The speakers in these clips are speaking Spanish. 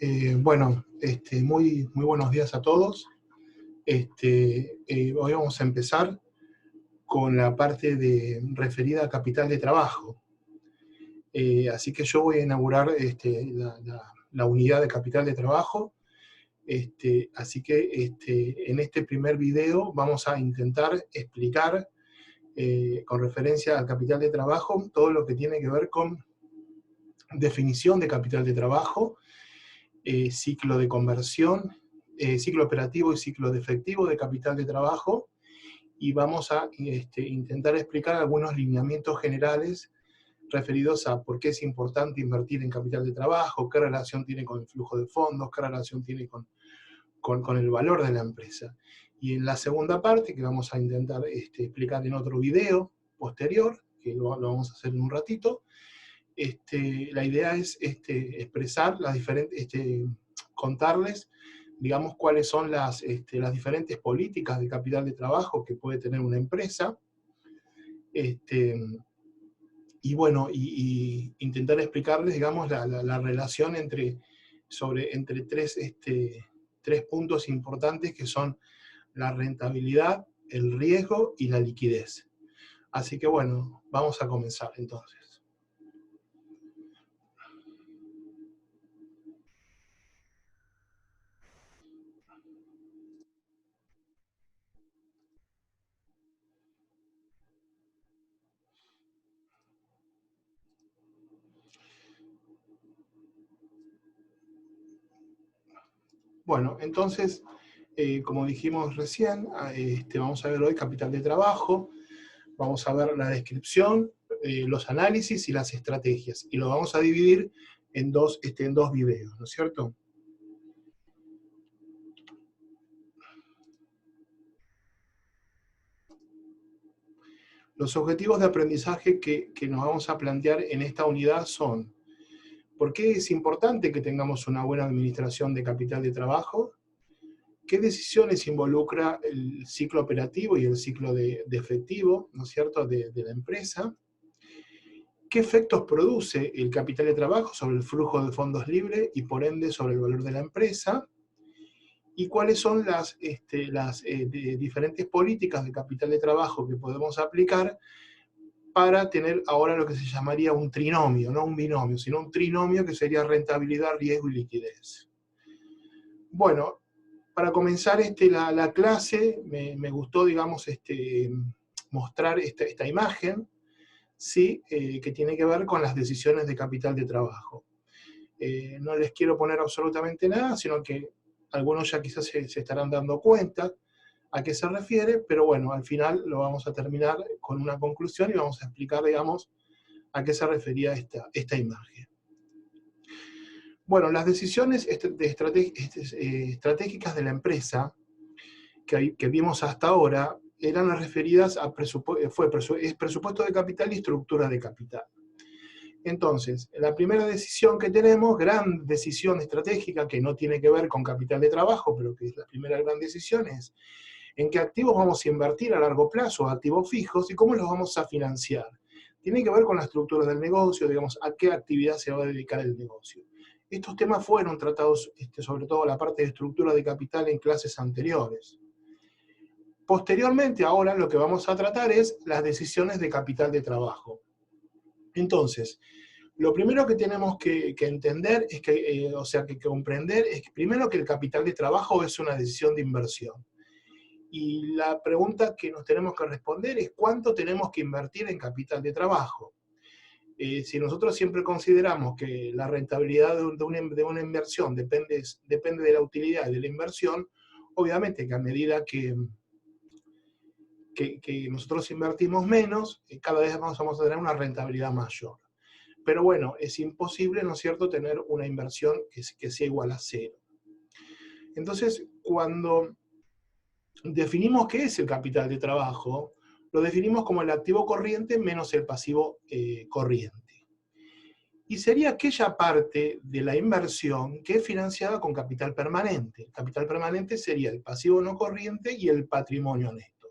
Muy buenos días a todos. Hoy vamos a empezar con la parte referida a capital de trabajo. Así que yo voy a inaugurar la unidad de capital de trabajo. Así que en este primer video vamos a intentar explicar, con referencia al capital de trabajo, todo lo que tiene que ver con definición de capital de trabajo, ciclo de conversión, ciclo operativo y ciclo de efectivo de capital de trabajo, y vamos a intentar explicar algunos lineamientos generales referidos a por qué es importante invertir en capital de trabajo, qué relación tiene con el flujo de fondos, qué relación tiene con el valor de la empresa. Y en la segunda parte, que vamos a intentar explicar en otro video posterior, que lo vamos a hacer en un ratito, la idea es expresar las diferentes, contarles, digamos, cuáles son las diferentes políticas de capital de trabajo que puede tener una empresa, y bueno, y intentar explicarles, digamos, la relación entre tres puntos importantes que son la rentabilidad, el riesgo y la liquidez. Así que bueno, vamos a comenzar entonces. Bueno, entonces, como dijimos recién, vamos a ver hoy capital de trabajo, vamos a ver la descripción, los análisis y las estrategias, y lo vamos a dividir en dos videos, ¿no es cierto? Los objetivos de aprendizaje que nos vamos a plantear en esta unidad son: ¿por qué es importante que tengamos una buena administración de capital de trabajo? ¿Qué decisiones involucra el ciclo operativo y el ciclo de efectivo, ¿no es cierto?, de la empresa? ¿Qué efectos produce el capital de trabajo sobre el flujo de fondos libres y por ende sobre el valor de la empresa? ¿Y cuáles son las diferentes políticas de capital de trabajo que podemos aplicar para tener ahora lo que se llamaría un trinomio, no un binomio, sino un trinomio, que sería rentabilidad, riesgo y liquidez? Bueno, para comenzar la clase, me gustó, digamos, mostrar esta imagen, ¿sí? Que tiene que ver con las decisiones de capital de trabajo. No les quiero poner absolutamente nada, sino que algunos ya quizás se estarán dando cuenta a qué se refiere, pero bueno, al final lo vamos a terminar con una conclusión y vamos a explicar, digamos, a qué se refería esta imagen. Bueno, las decisiones estratégicas de la empresa que vimos hasta ahora eran las referidas a presupuesto de capital y estructura de capital. Entonces, la primera decisión que tenemos, gran decisión estratégica, que no tiene que ver con capital de trabajo, pero que es la primera gran decisión, es en qué activos vamos a invertir a largo plazo, activos fijos, y cómo los vamos a financiar. Tiene que ver con la estructura del negocio, digamos, a qué actividad se va a dedicar el negocio. Estos temas fueron tratados, sobre todo la parte de estructura de capital, en clases anteriores. Posteriormente, ahora lo que vamos a tratar es las decisiones de capital de trabajo. Entonces, lo primero que tenemos que entender, es que comprender, es que primero que el capital de trabajo es una decisión de inversión. Y la pregunta que nos tenemos que responder es: ¿cuánto tenemos que invertir en capital de trabajo? Si nosotros siempre consideramos que la rentabilidad de una inversión depende de la utilidad de la inversión, obviamente que a medida que nosotros invertimos menos, cada vez vamos a tener una rentabilidad mayor. Pero bueno, es imposible, ¿no es cierto?, tener una inversión que sea igual a cero. Entonces, cuando definimos qué es el capital de trabajo, lo definimos como el activo corriente menos el pasivo corriente. Y sería aquella parte de la inversión que es financiada con capital permanente. El capital permanente sería el pasivo no corriente y el patrimonio neto.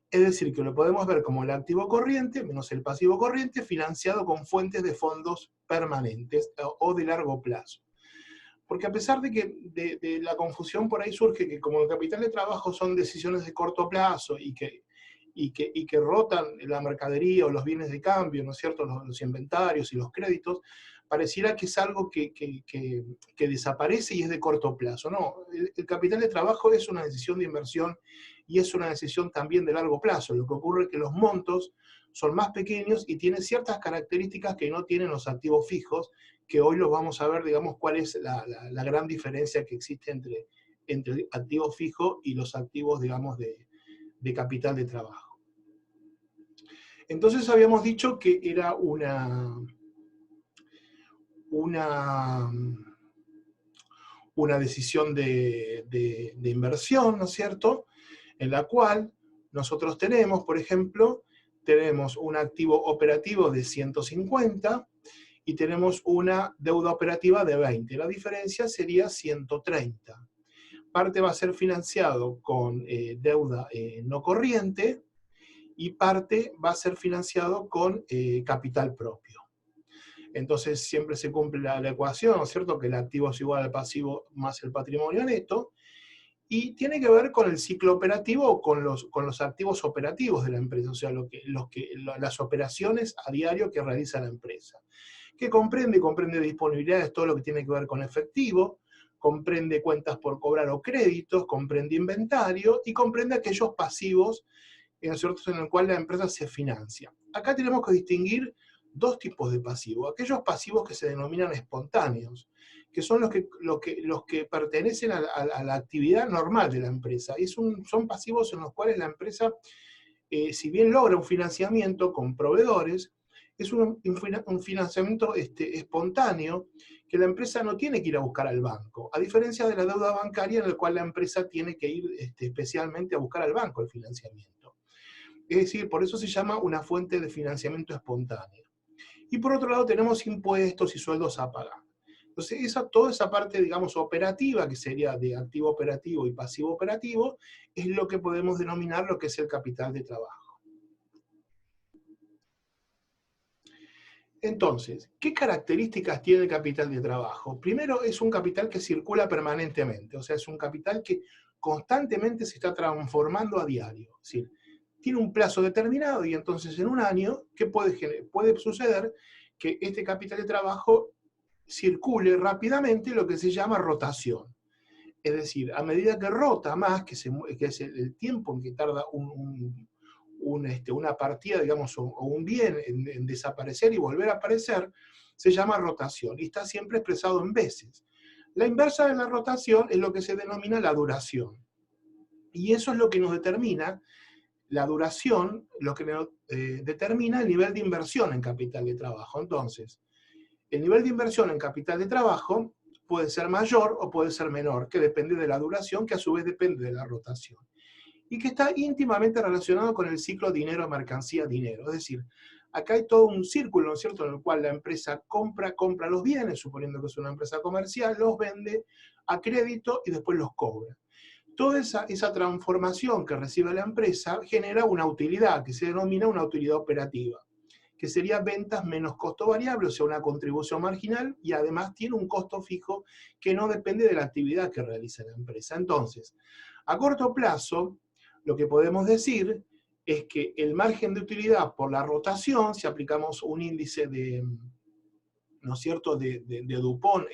Es decir, que lo podemos ver como el activo corriente menos el pasivo corriente financiado con fuentes de fondos permanentes o de largo plazo. Porque a pesar de que de la confusión por ahí surge que como el capital de trabajo son decisiones de corto plazo y que rotan la mercadería o los bienes de cambio, ¿no es cierto?, los inventarios y los créditos, pareciera que es algo que desaparece y es de corto plazo. No, el capital de trabajo es una decisión de inversión y es una decisión también de largo plazo. Lo que ocurre es que los montos son más pequeños y tienen ciertas características que no tienen los activos fijos, que hoy los vamos a ver, digamos, cuál es la gran diferencia que existe entre el activo fijo y los activos, digamos, de capital de trabajo. Entonces habíamos dicho que era una decisión de inversión, ¿no es cierto?, en la cual nosotros tenemos, por ejemplo, tenemos un activo operativo de 150 y tenemos una deuda operativa de 20. La diferencia sería 130. Parte va a ser financiado con deuda no corriente y parte va a ser financiado con capital propio. Entonces siempre se cumple la ecuación, ¿no es cierto?, que el activo es igual al pasivo más el patrimonio neto, y tiene que ver con el ciclo operativo o con los activos operativos de la empresa, o sea, las operaciones a diario que realiza la empresa. Que comprende disponibilidades, todo lo que tiene que ver con efectivo, comprende cuentas por cobrar o créditos, comprende inventario y comprende aquellos pasivos, ¿no es cierto?, en el cual la empresa se financia. Acá tenemos que distinguir dos tipos de pasivos. Aquellos pasivos que se denominan espontáneos, que son los que pertenecen a la actividad normal de la empresa. Y son pasivos en los cuales la empresa, si bien logra un financiamiento con proveedores, es un financiamiento espontáneo que la empresa no tiene que ir a buscar al banco, a diferencia de la deuda bancaria en la cual la empresa tiene que ir especialmente a buscar al banco el financiamiento. Es decir, por eso se llama una fuente de financiamiento espontáneo. Y por otro lado tenemos impuestos y sueldos a pagar. Entonces, toda esa parte, digamos, operativa, que sería de activo operativo y pasivo operativo, es lo que podemos denominar lo que es el capital de trabajo. Entonces, ¿qué características tiene el capital de trabajo? Primero, es un capital que circula permanentemente, o sea, es un capital que constantemente se está transformando a diario. Es decir, tiene un plazo determinado y entonces en un año, ¿qué puede suceder? Que este capital de trabajo circule rápidamente lo que se llama rotación. Es decir, a medida que rota más, que es el tiempo en que tarda una partida, digamos, o un bien en desaparecer y volver a aparecer, se llama rotación y está siempre expresado en veces. La inversa de la rotación es lo que se denomina la duración. Y eso es lo que nos determina, la duración, lo que nos determina el nivel de inversión en capital de trabajo. Entonces, el nivel de inversión en capital de trabajo puede ser mayor o puede ser menor, que depende de la duración, que a su vez depende de la rotación. Y que está íntimamente relacionado con el ciclo dinero, mercancía, dinero. Es decir, acá hay todo un círculo, ¿no es cierto?, en el cual la empresa compra los bienes, suponiendo que es una empresa comercial, los vende a crédito y después los cobra. Toda esa transformación que recibe la empresa genera una utilidad, que se denomina una utilidad operativa, que sería ventas menos costo variable, o sea, una contribución marginal, y además tiene un costo fijo que no depende de la actividad que realiza la empresa. Entonces, a corto plazo, lo que podemos decir es que el margen de utilidad por la rotación, si aplicamos un índice ¿no es cierto?, de Dupont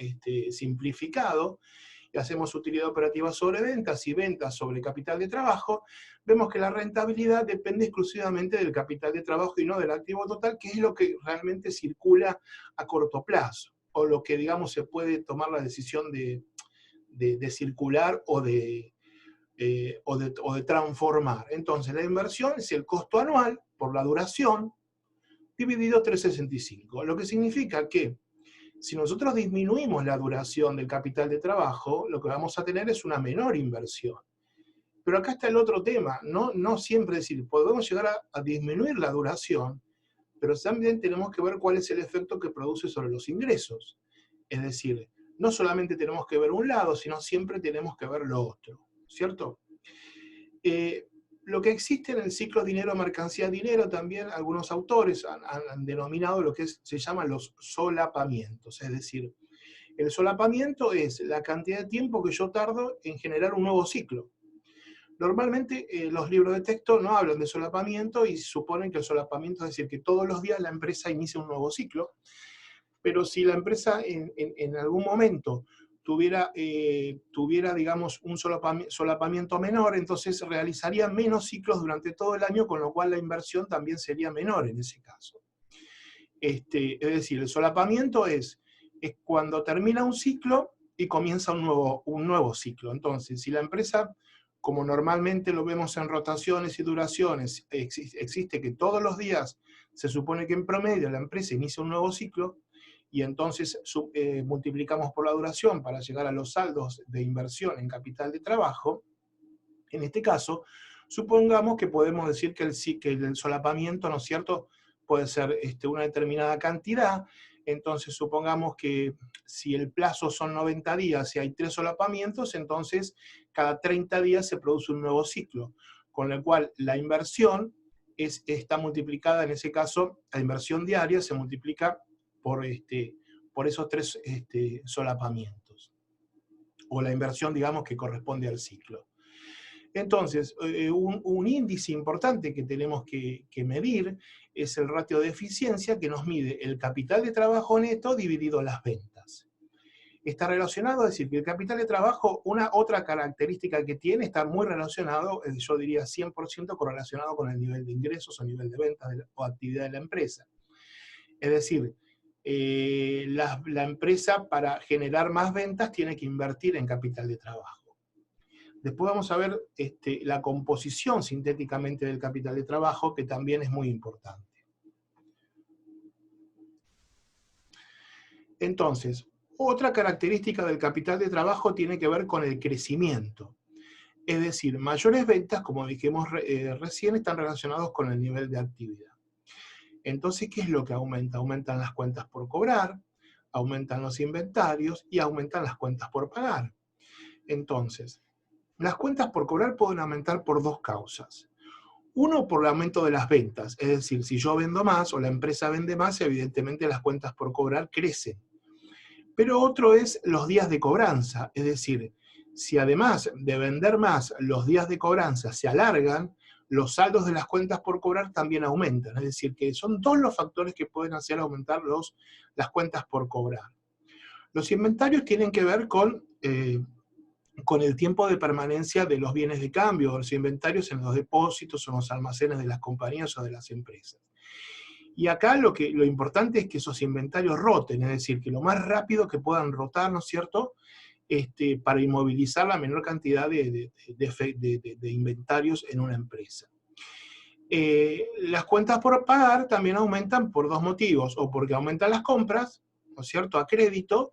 simplificado, y hacemos utilidad operativa sobre ventas y ventas sobre capital de trabajo, vemos que la rentabilidad depende exclusivamente del capital de trabajo y no del activo total, que es lo que realmente circula a corto plazo, o lo que, digamos, se puede tomar la decisión de circular o de transformar. Entonces, la inversión es el costo anual por la duración dividido 365, lo que significa que si nosotros disminuimos la duración del capital de trabajo, lo que vamos a tener es una menor inversión. Pero acá está el otro tema, no siempre decir, podemos llegar a disminuir la duración, pero también tenemos que ver cuál es el efecto que produce sobre los ingresos. Es decir, no solamente tenemos que ver un lado, sino siempre tenemos que ver lo otro, ¿cierto? Lo que existe en el ciclo dinero, mercancía, dinero, también algunos autores han denominado lo que se llaman los solapamientos, es decir, El solapamiento es la cantidad de tiempo que yo tardo en generar un nuevo ciclo. Normalmente los libros de texto no hablan de solapamiento y suponen que el solapamiento es decir que todos los días la empresa inicia un nuevo ciclo, pero si la empresa en algún momento tuviera, digamos, un solapamiento menor, entonces realizaría menos ciclos durante todo el año, con lo cual la inversión también sería menor en ese caso. Es decir, el solapamiento es cuando termina un ciclo y comienza un nuevo ciclo. Entonces, si la empresa, como normalmente lo vemos en rotaciones y duraciones, existe que todos los días se supone que en promedio la empresa inicia un nuevo ciclo, y entonces multiplicamos por la duración para llegar a los saldos de inversión en capital de trabajo. En este caso, supongamos que podemos decir que el solapamiento, ¿no es cierto?, puede ser una determinada cantidad. Entonces supongamos que si el plazo son 90 días y hay 3 solapamientos, entonces cada 30 días se produce un nuevo ciclo, con lo cual la inversión está multiplicada, en ese caso, la inversión diaria se multiplica por esos 3 solapamientos, o la inversión, digamos, que corresponde al ciclo. Entonces, un índice importante que tenemos que medir es el ratio de eficiencia, que nos mide el capital de trabajo neto dividido las ventas. Está relacionado, es decir, que el capital de trabajo, una otra característica que tiene, está muy relacionado, yo diría 100% correlacionado con el nivel de ingresos o nivel de ventas o actividad de la empresa. Es decir, la empresa, para generar más ventas, tiene que invertir en capital de trabajo. Después vamos a ver la composición sintéticamente del capital de trabajo, que también es muy importante. Entonces, otra característica del capital de trabajo tiene que ver con el crecimiento. Es decir, mayores ventas, como dijimos recién, están relacionados con el nivel de actividad. Entonces, ¿qué es lo que aumenta? Aumentan las cuentas por cobrar, aumentan los inventarios y aumentan las cuentas por pagar. Entonces, las cuentas por cobrar pueden aumentar por 2 causas. Uno, por el aumento de las ventas, es decir, si yo vendo más o la empresa vende más, evidentemente las cuentas por cobrar crecen. Pero otro es los días de cobranza, es decir, si además de vender más, los días de cobranza se alargan, los saldos de las cuentas por cobrar también aumentan. Es decir, que son 2 los factores que pueden hacer aumentar las cuentas por cobrar. Los inventarios tienen que ver con el tiempo de permanencia de los bienes de cambio, los inventarios en los depósitos o en los almacenes de las compañías o de las empresas. Y acá lo importante es que esos inventarios roten, es decir, que lo más rápido que puedan rotar, ¿no es cierto?, para inmovilizar la menor cantidad de inventarios en una empresa. Las cuentas por pagar también aumentan por 2 motivos, o porque aumentan las compras, ¿no es cierto?, a crédito,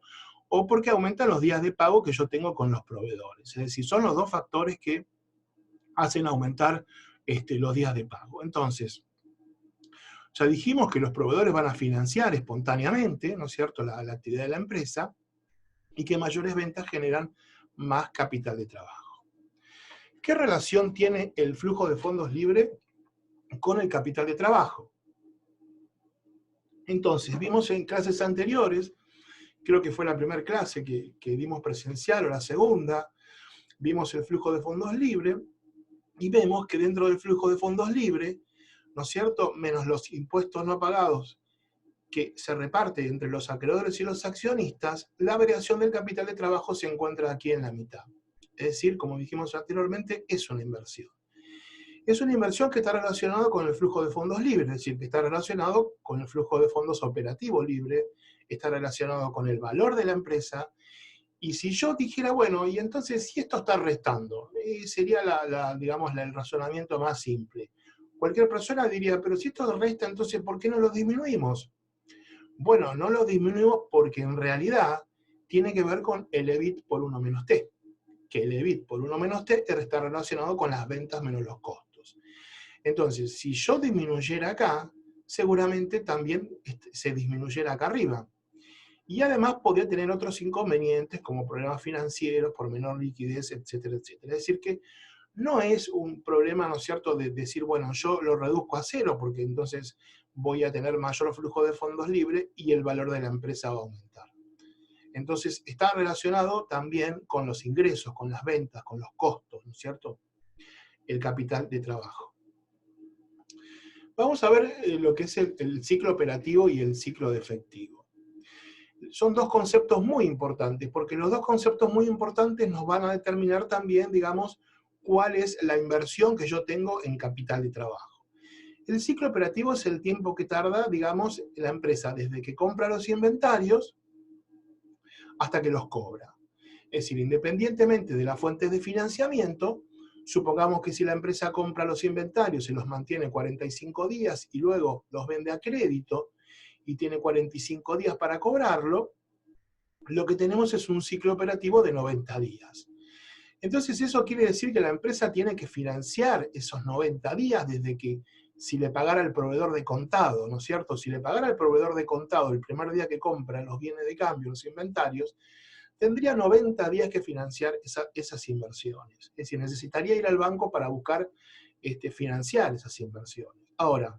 o porque aumentan los días de pago que yo tengo con los proveedores. Es decir, son los 2 factores que hacen aumentar los días de pago. Entonces, ya dijimos que los proveedores van a financiar espontáneamente, ¿no es cierto?, la actividad de la empresa, y que mayores ventas generan más capital de trabajo. ¿Qué relación tiene el flujo de fondos libre con el capital de trabajo? Entonces, vimos en clases anteriores, creo que fue la primera clase que dimos presencial o la segunda, vimos el flujo de fondos libre, y vemos que dentro del flujo de fondos libre, ¿no es cierto?, menos los impuestos no pagados que se reparte entre los acreedores y los accionistas, la variación del capital de trabajo se encuentra aquí en la mitad. Es decir, como dijimos anteriormente, es una inversión. Es una inversión que está relacionada con el flujo de fondos libres, es decir, que está relacionado con el flujo de fondos operativo libre, está relacionado con el valor de la empresa. Y si yo dijera, bueno, y entonces si esto está restando, sería digamos, el razonamiento más simple. Cualquier persona diría, pero si esto resta, entonces ¿por qué no lo disminuimos? Bueno, no lo disminuimos porque en realidad tiene que ver con el EBIT por 1 menos T, que el EBIT por 1 menos T está relacionado con las ventas menos los costos. Entonces, si yo disminuyera acá, seguramente también se disminuyera acá arriba. Y además podría tener otros inconvenientes como problemas financieros, por menor liquidez, etcétera, etcétera. Es decir que no es un problema, ¿no es cierto?, de decir, bueno, yo lo reduzco a 0 porque entonces voy a tener mayor flujo de fondos libres y el valor de la empresa va a aumentar. Entonces, está relacionado también con los ingresos, con las ventas, con los costos, ¿no es cierto? El capital de trabajo. Vamos a ver lo que es el ciclo operativo y el ciclo de efectivo. Son dos conceptos muy importantes, porque los dos conceptos muy importantes nos van a determinar también, digamos, cuál es la inversión que yo tengo en capital de trabajo. El ciclo operativo es el tiempo que tarda, digamos, la empresa desde que compra los inventarios hasta que los cobra. Es decir, independientemente de las fuentes de financiamiento, supongamos que si la empresa compra los inventarios y los mantiene 45 días y luego los vende a crédito y tiene 45 días para cobrarlo, lo que tenemos es un ciclo operativo de 90 días. Entonces eso quiere decir que la empresa tiene que financiar esos 90 días desde que si le pagara el proveedor de contado, ¿no es cierto? Si le pagara el proveedor de contado el primer día que compra los bienes de cambio, los inventarios, tendría 90 días que financiar esas inversiones. Es decir, necesitaría ir al banco para buscar financiar esas inversiones. Ahora,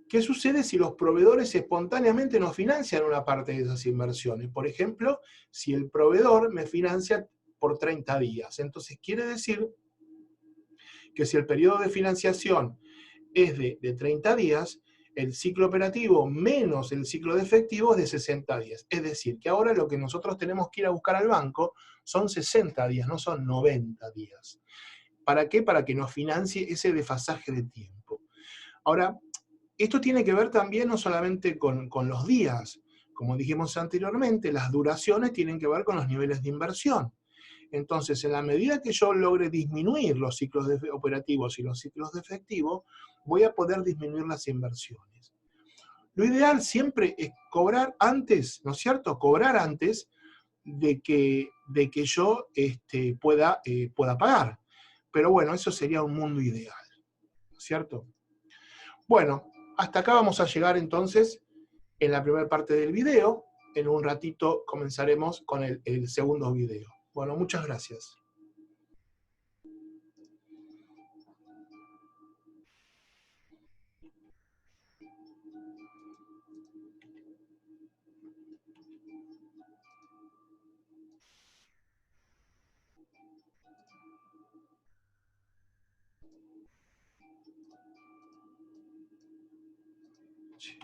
¿qué sucede si los proveedores espontáneamente no financian una parte de esas inversiones? Por ejemplo, si el proveedor me financia por 30 días. Entonces quiere decir que si el periodo de financiación es de 30 días, el ciclo operativo menos el ciclo de efectivo es de 60 días. Es decir, que ahora lo que nosotros tenemos que ir a buscar al banco son 60 días, no son 90 días. ¿Para qué? Para que nos financie ese desfasaje de tiempo. Ahora, esto tiene que ver también no solamente con los días. Como dijimos anteriormente, las duraciones tienen que ver con los niveles de inversión. Entonces, en la medida que yo logre disminuir los ciclos operativos y los ciclos de efectivo, voy a poder disminuir las inversiones. Lo ideal siempre es cobrar antes, ¿no es cierto? Cobrar antes de que yo pueda pagar. Pero bueno, eso sería un mundo ideal, ¿no es cierto? Bueno, hasta acá vamos a llegar entonces en la primera parte del video. En un ratito comenzaremos con el segundo video. Bueno, muchas gracias. Sí.